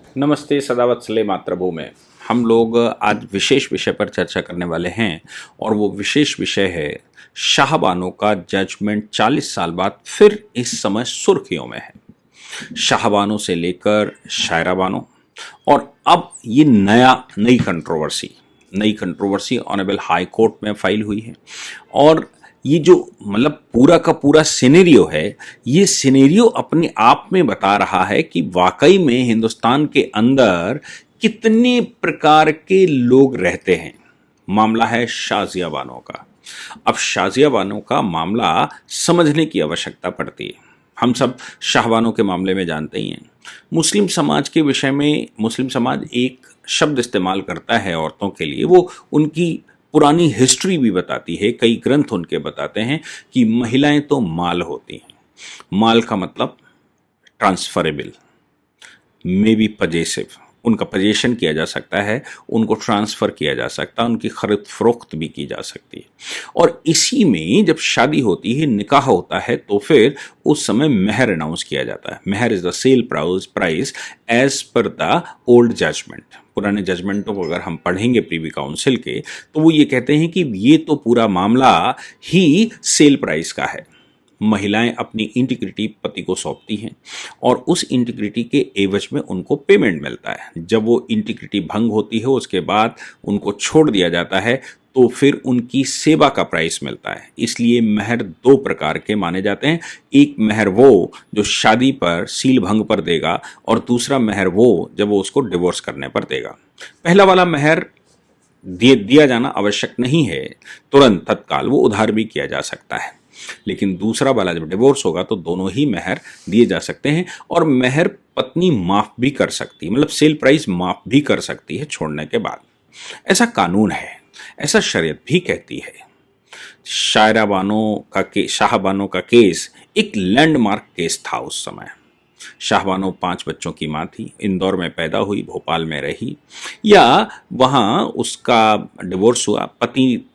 नमस्ते सदावत्सले मातृभूमि। हम लोग आज विशेष विषय पर चर्चा करने वाले हैं और वो विशेष विषय है शाहबानो का जजमेंट 40 साल बाद फिर इस समय सुर्खियों में है। शाहबानो से लेकर शायरा बानो और अब ये नई कंट्रोवर्सी ऑनरेबल हाई कोर्ट में फाइल हुई है। और ये जो मतलब पूरा का पूरा सिनेरियो है, ये सिनेरियो अपने आप में बता रहा है कि वाकई में हिंदुस्तान के अंदर कितने प्रकार के लोग रहते हैं। मामला है शाज़िया बानो का। अब शाज़िया बानो का मामला समझने की आवश्यकता पड़ती है। हम सब शाहबानो के मामले में जानते ही हैं। मुस्लिम समाज के विषय में मुस्लिम समाज एक शब्द इस्तेमाल करता है औरतों के लिए, वो उनकी पुरानी हिस्ट्री भी बताती है। कई ग्रंथ उनके बताते हैं कि महिलाएं तो माल होती हैं। माल का मतलब ट्रांसफरेबल, मे बी पजेसिव, उनका पजेशन किया जा सकता है, उनको ट्रांसफ़र किया जा सकता है, उनकी खरीद फरोख्त भी की जा सकती है। और इसी में जब शादी होती है, निकाह होता है, तो फिर उस समय मेहर अनाउंस किया जाता है। मेहर is the sale price as per the old judgement. पुराने जजमेंटों को अगर हम पढ़ेंगे प्रीवी काउंसिल के, तो वो ये कहते हैं कि ये तो पूरा मामला ही सेल प्राइस का है। महिलाएं अपनी इंटीग्रिटी पति को सौंपती हैं और उस इंटीग्रिटी के एवज में उनको पेमेंट मिलता है। जब वो इंटीग्रिटी भंग होती है, उसके बाद उनको छोड़ दिया जाता है, तो फिर उनकी सेवा का प्राइस मिलता है। इसलिए महर दो प्रकार के माने जाते हैं। एक महर वो जो शादी पर सील भंग पर देगा और दूसरा महर वो जब वो उसको डिवोर्स करने पर देगा। पहला वाला महर दिया जाना आवश्यक नहीं है, तुरंत तत्काल वो उधार भी किया जा सकता है। लेकिन दूसरा वाला जब डिवोर्स होगा तो दोनों ही महर दिए जा सकते हैं और महर पत्नी माफ भी कर सकती है, मतलब सेल प्राइस माफ भी कर सकती है छोड़ने के बाद। ऐसा कानून है, ऐसा शरीयत भी कहती है। शाहबानो का केस एक लैंडमार्क केस था उस समय। शाहबानो 5 बच्चों की माँ थी, इंदौर में पैदा हुई, भोपाल में रही, या वहाँ उसका डिवोर्स हुआ। पति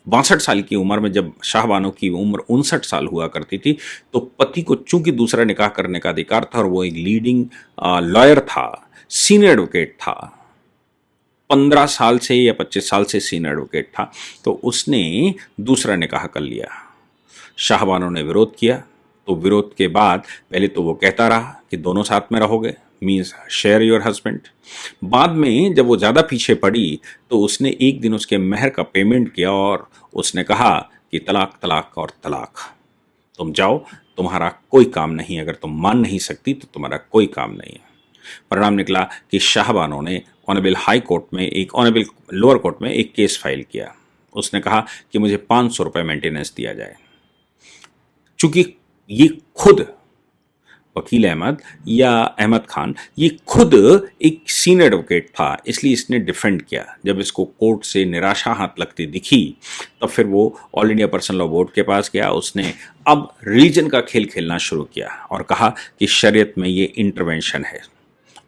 62 साल की उम्र में, जब शाहबानो की उम्र 59 साल हुआ करती थी, तो पति को चूंकि दूसरा निकाह करने का अधिकार था और वो एक लीडिंग लॉयर था, सीनियर एडवोकेट था, 15 साल से या 25 साल से सीनियर एडवोकेट था, तो उसने दूसरा निकाह कर लिया। शाहबानो ने विरोध किया, तो विरोध के बाद पहले तो वो कहता रहा कि दोनों साथ में रहोगे, मीन्स शेयर योर हस्बैंड। बाद में जब वो ज़्यादा पीछे पड़ी तो उसने एक दिन उसके महर का पेमेंट किया और उसने कहा कि तलाक तलाक और तलाक, तुम जाओ, तुम्हारा कोई काम नहीं है। अगर तुम मान नहीं सकती तो तुम्हारा कोई काम नहीं है। परिणाम निकला कि शाहबानो ने ऑनरेबल हाई कोर्ट में ऑनरेबल लोअर कोर्ट में एक केस फाइल किया। उसने कहा कि मुझे 500 रुपये मेंटेनेंस दिया जाए। चूंकि ये खुद वकील अहमद खान ये खुद एक सीनियर एडवोकेट था, इसलिए इसने डिफेंड किया। जब इसको कोर्ट से निराशा हाथ लगती दिखी, तब फिर वो all India personal law board के पास गया। उसने अब रिलीजन का खेल खेलना शुरू किया और कहा कि शरीयत में ये इंटरवेंशन है।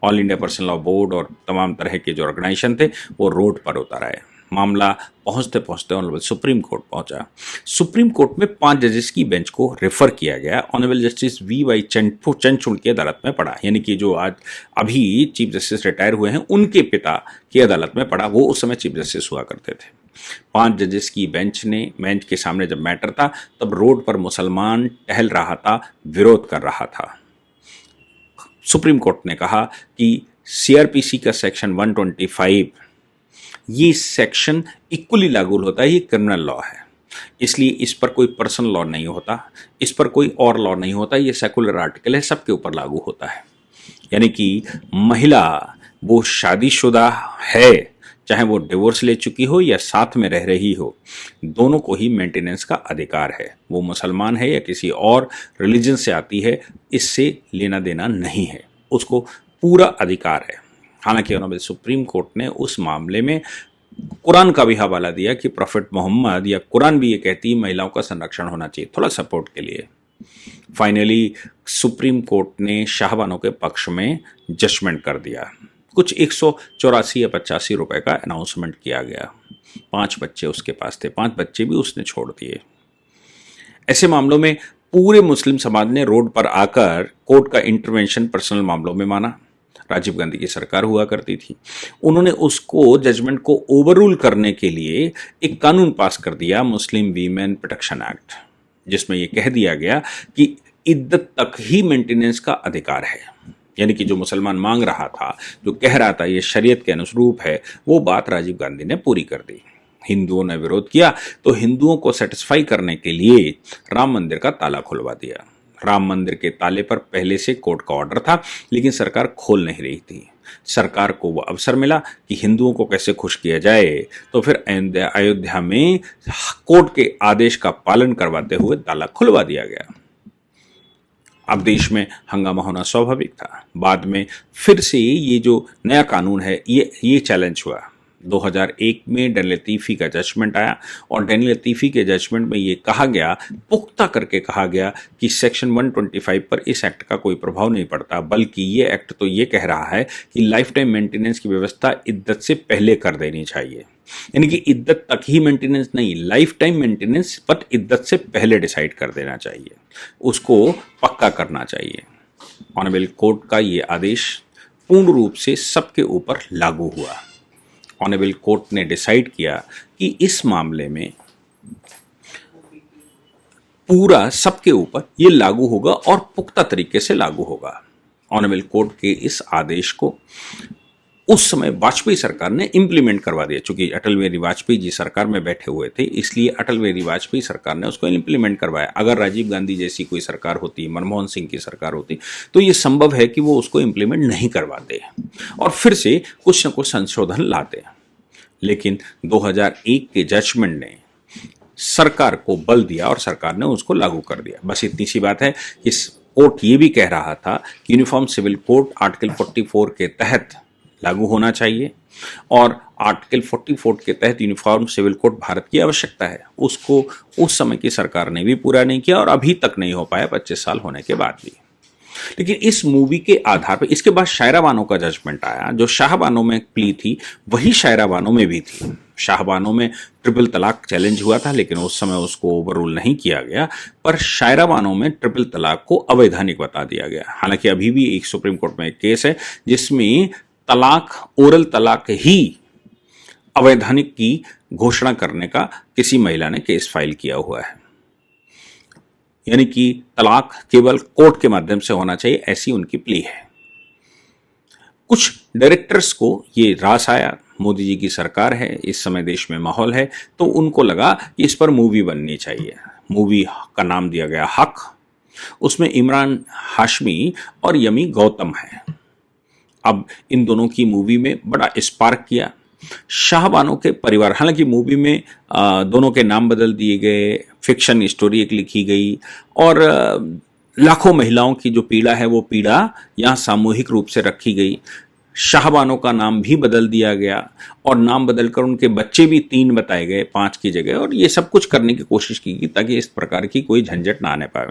All India personal law board और तमाम तरह के जो ऑर्गेनाइजेशन थे वो रोड पर उतर आए। मामला पहुंचते पहुंचते ऑनरेबल सुप्रीम कोर्ट पहुंचा। सुप्रीम कोर्ट में 5 जजेस की बेंच को रेफर किया गया। ऑनरेबल जस्टिस वी चंद्रचूड़ की अदालत में पड़ा, यानी कि जो आज अभी चीफ जस्टिस रिटायर हुए हैं उनके पिता की अदालत में पड़ा। वो उस समय चीफ जस्टिस हुआ करते थे। 5 जजेस की बेंच के सामने जब मैटर था, तब रोड पर मुसलमान टहल रहा था, विरोध कर रहा था। सुप्रीम कोर्ट ने कहा कि सीआरपीसी का सेक्शन 125 ये सेक्शन इक्वली लागू होता है, ये क्रिमिनल लॉ है, इसलिए इस पर कोई पर्सनल लॉ नहीं होता, इस पर कोई और लॉ नहीं होता, ये सेकुलर आर्टिकल है, सबके ऊपर लागू होता है। यानी कि महिला वो शादीशुदा है, चाहे वो डिवोर्स ले चुकी हो या साथ में रह रही हो, दोनों को ही मेंटेनेंस का अधिकार है। वो मुसलमान है या किसी और रिलीजन से आती है, इससे लेना देना नहीं है, उसको पूरा अधिकार है। हालांकि ऑनरेबल सुप्रीम कोर्ट ने उस मामले में कुरान का भी हवाला दिया कि प्रॉफिट मोहम्मद या कुरान भी ये कहती है महिलाओं का संरक्षण होना चाहिए, थोड़ा सपोर्ट के लिए। फाइनली सुप्रीम कोर्ट ने शाहबानो के पक्ष में जजमेंट कर दिया। कुछ 184 या 85 रुपए का अनाउंसमेंट किया गया। 5 बच्चे उसके पास थे, 5 बच्चे भी उसने छोड़ दिए। ऐसे मामलों में पूरे मुस्लिम समाज ने रोड पर आकर कोर्ट का इंटरवेंशन पर्सनल मामलों में माना। राजीव गांधी की सरकार हुआ करती थी, उन्होंने उसको जजमेंट को ओवररूल करने के लिए एक कानून पास कर दिया, मुस्लिम वीमेन प्रोटेक्शन एक्ट, जिसमें यह कह दिया गया कि इद्दत तक ही मेंटेनेंस का अधिकार है। यानी कि जो मुसलमान मांग रहा था, जो कह रहा था ये शरीयत के अनुरूप है, वो बात राजीव गांधी ने पूरी कर दी। हिंदुओं ने विरोध किया तो हिंदुओं को सेटिस्फाई करने के लिए राम मंदिर का ताला खुलवा दिया। राम मंदिर के ताले पर पहले से कोर्ट का ऑर्डर था, लेकिन सरकार खोल नहीं रही थी। सरकार को वो अवसर मिला कि हिंदुओं को कैसे खुश किया जाए, तो फिर अयोध्या में कोर्ट के आदेश का पालन करवाते हुए ताला खुलवा दिया गया। अब देश में हंगामा होना स्वाभाविक था। बाद में फिर से ये जो नया कानून है ये चैलेंज हुआ। 2001 में डैन लतीफ़ी का जजमेंट आया और डैन लतीफ़ी के जजमेंट में ये कहा गया, पुख्ता करके कहा गया कि सेक्शन 125 पर इस एक्ट का कोई प्रभाव नहीं पड़ता, बल्कि ये एक्ट तो ये कह रहा है कि लाइफ टाइम मेंटेनेंस की व्यवस्था इद्दत से पहले कर देनी चाहिए। यानी कि इद्दत तक ही मेंटेनेंस नहीं, लाइफ टाइम मेंटेनेंस बट इद्दत से पहले डिसाइड कर देना चाहिए, उसको पक्का करना चाहिए। ऑनरेबल कोर्ट का ये आदेश पूर्ण रूप से सबके ऊपर लागू हुआ। ऑनरेबल कोर्ट ने डिसाइड किया कि इस मामले में पूरा सबके ऊपर ये लागू होगा और पुख्ता तरीके से लागू होगा। ऑनरेबल कोर्ट के इस आदेश को उस समय वाजपेयी सरकार ने इंप्लीमेंट करवा दिया। चूंकि अटल बिहारी वाजपेयी जी सरकार में बैठे हुए थे, इसलिए अटल बिहारी वाजपेयी सरकार ने उसको इंप्लीमेंट करवाया। अगर राजीव गांधी जैसी कोई सरकार होती, मनमोहन सिंह की सरकार होती, तो ये संभव है कि वो उसको इंप्लीमेंट नहीं करवाते और फिर से कुछ न कुछ संशोधन लाते। लेकिन 2001 के जजमेंट ने सरकार को बल दिया और सरकार ने उसको लागू कर दिया। बस इतनी सी बात है कि कोर्ट ये भी कह रहा था कि यूनिफॉर्म सिविल कोड आर्टिकल 44 के तहत लागू होना चाहिए और आर्टिकल 44 के तहत यूनिफॉर्म सिविल कोड भारत की आवश्यकता है। उसको उस समय की सरकार ने भी पूरा नहीं किया और अभी तक नहीं हो पाया, 25 साल होने के बाद भी। लेकिन इस मूवी के आधार पर इसके बाद शायरा बानो का जजमेंट आया। जो शाह बानो में प्ली थी वही शायरा बानो में भी थी। शाह बानो में ट्रिपल तलाक चैलेंज हुआ था, लेकिन उस समय उसको ओवररूल नहीं किया गया, पर शायरा बानो में ट्रिपल तलाक को अवैधानिक बता दिया गया। हालांकि अभी भी एक सुप्रीम कोर्ट में एक केस है जिसमें तलाक, ओरल तलाक ही अवैधानिक की घोषणा करने का किसी महिला ने केस फाइल किया हुआ है। यानी कि तलाक केवल कोर्ट के माध्यम से होना चाहिए, ऐसी उनकी प्ली है। कुछ डायरेक्टर्स को ये रास आया, मोदी जी की सरकार है, इस समय देश में माहौल है, तो उनको लगा कि इस पर मूवी बननी चाहिए। मूवी का नाम दिया गया हक। उसमें इमरान हाशमी और यमी गौतम है। अब इन दोनों की मूवी में बड़ा स्पार्क किया। शाह बानो के परिवार, हालांकि मूवी में दोनों के नाम बदल दिए गए, फिक्शन स्टोरी एक लिखी गई और लाखों महिलाओं की जो पीड़ा है वो पीड़ा यहाँ सामूहिक रूप से रखी गई। शाह बानो का नाम भी बदल दिया गया और नाम बदलकर उनके बच्चे भी 3 बताए गए 5 की जगह, और ये सब कुछ करने की कोशिश की गई ताकि इस प्रकार की कोई झंझट ना आने पाए।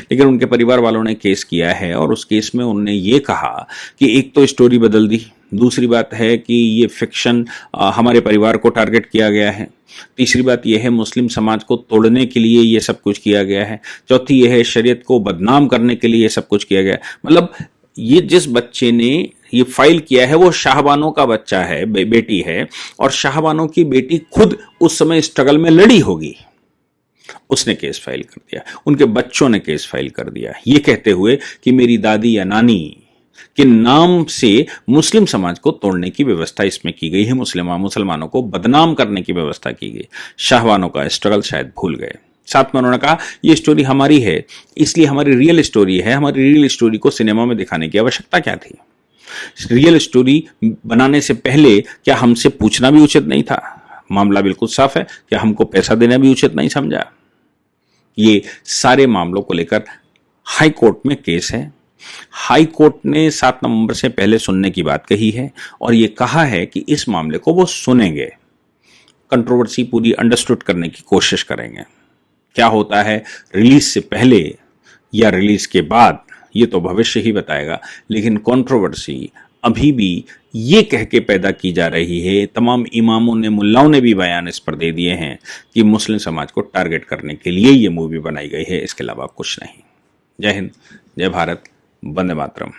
लेकिन उनके परिवार वालों ने केस किया है और उस केस में उन्होंने ये कहा कि एक तो स्टोरी बदल दी, दूसरी बात है कि ये फिक्शन हमारे परिवार को टारगेट किया गया है, तीसरी बात यह है मुस्लिम समाज को तोड़ने के लिए ये सब कुछ किया गया है, चौथी यह है शरीयत को बदनाम करने के लिए ये सब कुछ किया गया है। मतलब ये जिस बच्चे ने ये फाइल किया है वो शाहबानो का बच्चा है, बेटी है, और शाहबानो की बेटी खुद उस समय स्ट्रगल में लड़ी होगी, उसने केस फाइल कर दिया, उनके बच्चों ने केस फाइल कर दिया, ये कहते हुए कि मेरी दादी या नानी के नाम से मुस्लिम समाज को तोड़ने की व्यवस्था इसमें की गई है, मुसलमानों को बदनाम करने की व्यवस्था की गई। शाहबानो का स्ट्रगल शायद भूल गए। साथ में उन्होंने कहा ये स्टोरी हमारी है, इसलिए हमारी रियल स्टोरी है, हमारी रियल स्टोरी को सिनेमा में दिखाने की आवश्यकता क्या थी? रियल स्टोरी बनाने से पहले क्या हमसे पूछना भी उचित नहीं था? मामला बिल्कुल साफ है, क्या हमको पैसा देना भी उचित नहीं समझा? ये सारे मामलों को लेकर हाई कोर्ट में केस है। हाई कोर्ट ने 7 नवंबर से पहले सुनने की बात कही है और ये कहा है कि इस मामले को वो सुनेंगे, कंट्रोवर्सी पूरी अंडरस्टूड करने की कोशिश करेंगे। क्या होता है रिलीज से पहले या रिलीज के बाद ये तो भविष्य ही बताएगा, लेकिन कंट्रोवर्सी अभी भी ये कह के पैदा की जा रही है, तमाम इमामों ने, मुल्लाओं ने भी बयान इस पर दे दिए हैं कि मुस्लिम समाज को टारगेट करने के लिए ये मूवी बनाई गई है, इसके अलावा कुछ नहीं। जय हिंद, जय भारत, वंदे मातरम।